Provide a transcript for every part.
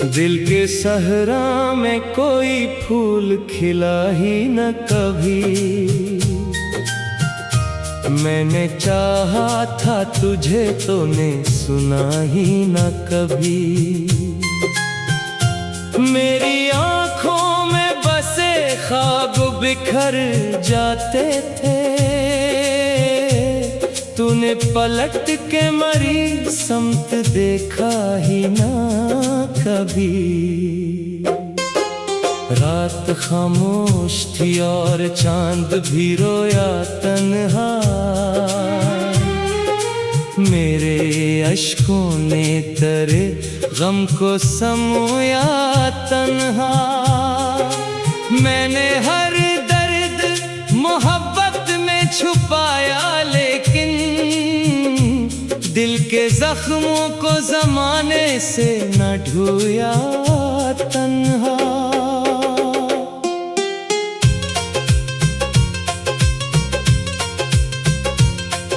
दिल के सहरा में कोई फूल खिला ही न कभी। मैंने चाहा था तुझे तूने सुना ही न कभी। मेरी आँखों में बसे ख्वाब बिखर जाते थे, तूने पलट के मरी समत देखा ही ना कभी। रात खामोश थी और चांद भी रोया तन्हा, मेरे अश्कों ने तेरे गम को समोया तन्हा। मैंने हर दर्द मोहब्बत में छुपाया, लेकिन दिल के जख्मों को जमाने से न ढोया तन्हा।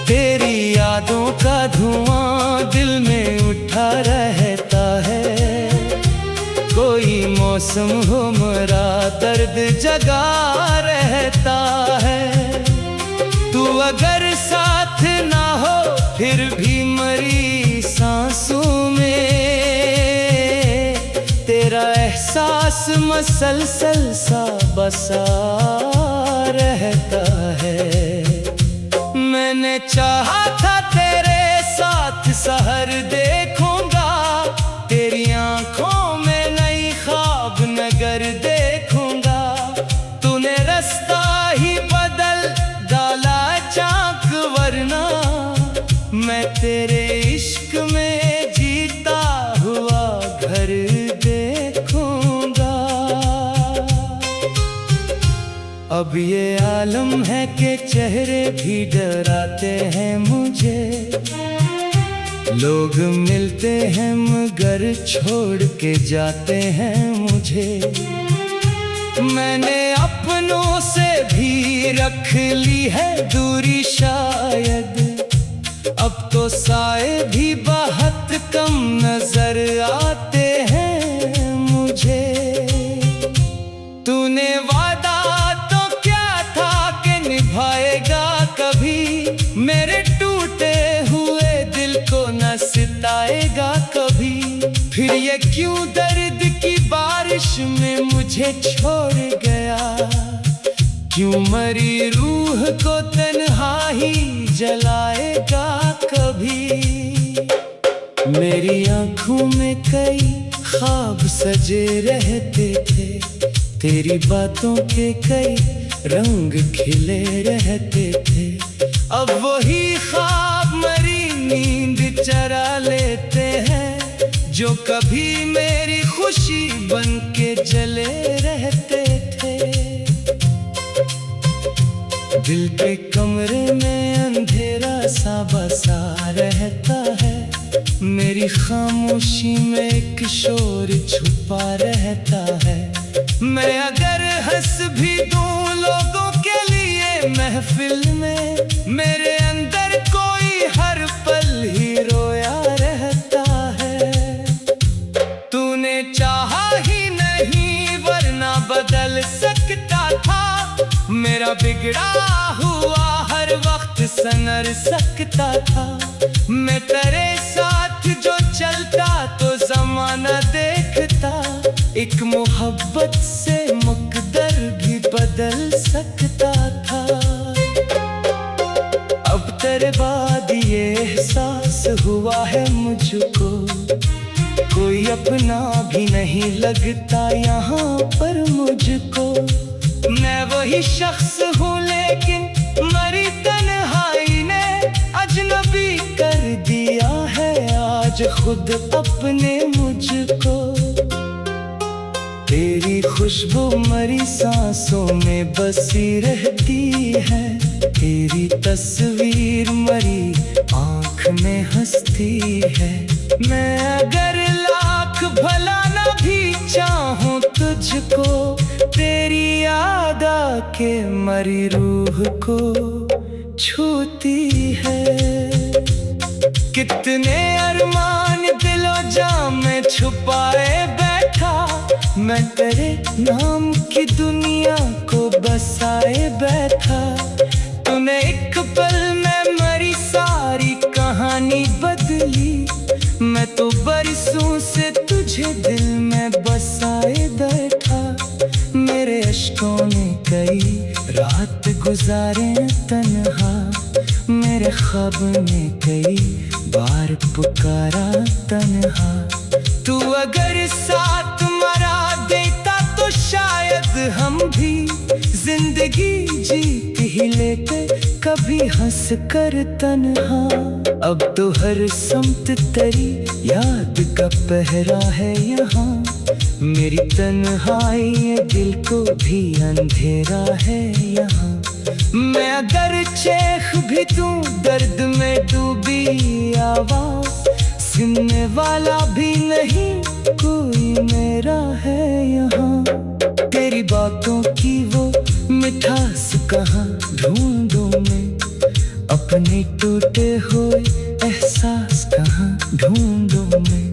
तेरी यादों का धुआं दिल में उठा रहता है, कोई मौसम हो मेरा दर्द जगा रहता है। तू अगर साथ ना हो फिर भी मरी सांसों में, तेरा एहसास मसलसल सा बसा रहता है। मैंने चाहा था तेरे साथ सहर देखूंगा, तेरी आंखों में नई ख्वाब नगर देखूंगा। तूने रास्ता ही बदल डाला चाक, वरना मैं तेरे इश्क में जीता हुआ घर देखूंगा। अब ये आलम है कि चेहरे भी डराते हैं मुझे, लोग मिलते हैं मगर छोड़ के जाते हैं मुझे। मैंने अपनों से भी रख ली है दूरी शायद, अब तो साए भी बहुत कम नजर आते हैं मुझे। तूने वादा तो क्या था कि निभाएगा कभी, मेरे टूटे हुए दिल को न सिताएगा कभी। फिर ये क्यों दर्द की बारिश में मुझे छोड़ गया, क्यों मरी रूह को तन्हा ही जलाएगा कभी। मेरी आँखों में कई ख्वाब सजे रहते थे, तेरी बातों के कई रंग खिले रहते थे। अब वही ख्वाब मरी नींद चरा लेते हैं, जो कभी मेरी खुशी बन के जले रहते थे। दिल के कमरे में अंधेरा सा बसा रहता है, मेरी खामोशी में एक शोर छुपा रहता है। मैं अगर हंस भी दूं लोगों के लिए महफिल में, मेरे अंदर कोई हर पल ही रोया रहता है। तूने चाहा ही नहीं वरना बदल सकता था, मेरा बिगड़ा हुआ हर वक्त संवर सकता था। मैं तेरे साथ जो चलता तो जमाना देखता, एक मोहब्बत से मुकद्दर भी बदल सकता था। अब तेरे बाद ये एहसास हुआ है मुझको, कोई अपना भी नहीं लगता यहाँ पर मुझको। मैं वही शख्स हूँ लेकिन मरी तन्हाई ने अजनबी कर दिया है आज खुद अपने मुझको। तेरी खुशबू मरी सांसों में बसी रहती है, तेरी तस्वीर मरी आँख में हंसती है। मैं अगर लाख भला न भी चाहूं तुझको, तेरी याद आके मरी रूह को छूती है। कितने अरमान दिलो जाम में छुपाए बैठे मैं तेरे नाम की दुनिया को बसाए बैठा। तूने एक पल में मेरी सारी कहानी बदली। मैं तो बरसों से तुझे दिल में बसाए बैठा। मेरे अश्कों ने कई रात गुजारे तन्हा। मेरे ख्वाब ने कई बार पुकारा तन्हा। तू अगर साथ मरा देता तो शायद हम भी जिंदगी जीत ही लेते, कभी हंस कर तन्हा। अब तो हर समत तेरी याद का पहरा है यहाँ। मेरी तन्हाई ये दिल को भी अंधेरा है यहाँ। मैं अगर चेख भी दूं दर्द में डूबी आवाज, सुनने वाला भी नहीं कोई मेरा है यहाँ। तेरी बातों की वो मिठास कहाँ ढूंढूं मैं, अपने टूटे हुए एहसास कहाँ ढूंढूं मैं।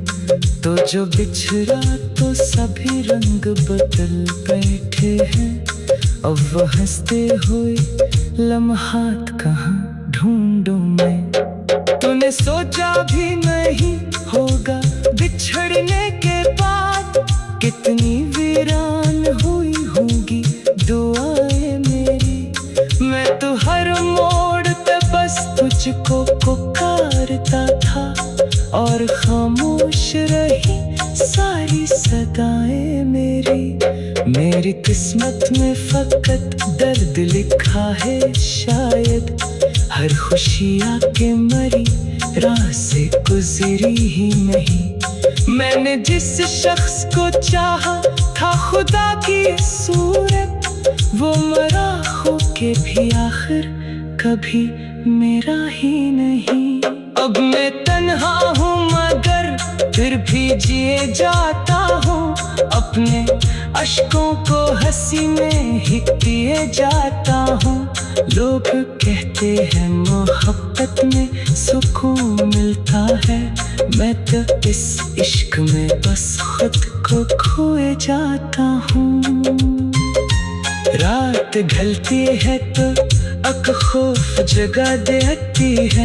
तो जो बिछड़ा तो सभी रंग बदल बैठे हैं। अब वो हंसते हुए लम्हात कहाँ ढूंढूं मैं। तूने सोचा भी नहीं होगा बिछड़ने के बाद कितनी वीरान हुई होंगी दुआएं मेरी। मैं तो हर मोड़ पे बस तुझको पुकारता था और खामोश रही सारी सदाएं मेरी किस्मत में फकत दर्द लिखा है शायद। हर खुशी आके मरी राह से गुजरी ही नहीं। मैंने जिस शख्स को चाहा था खुदा की सूरत, वो मरा हो के भी आखिर कभी मेरा ही नहीं। अब मैं तन्हा हूँ मगर फिर भी जिए जाता हूँ। अपने अश्कों को हंसी में ही पिए जाता हूँ। लोग कहते हैं मोहब्बत में सुकून मिलता है। मैं तो इस इश्क में बस खुद को खोए जाता हूँ। रात ढलती है तो अक खौफ जगा देती है।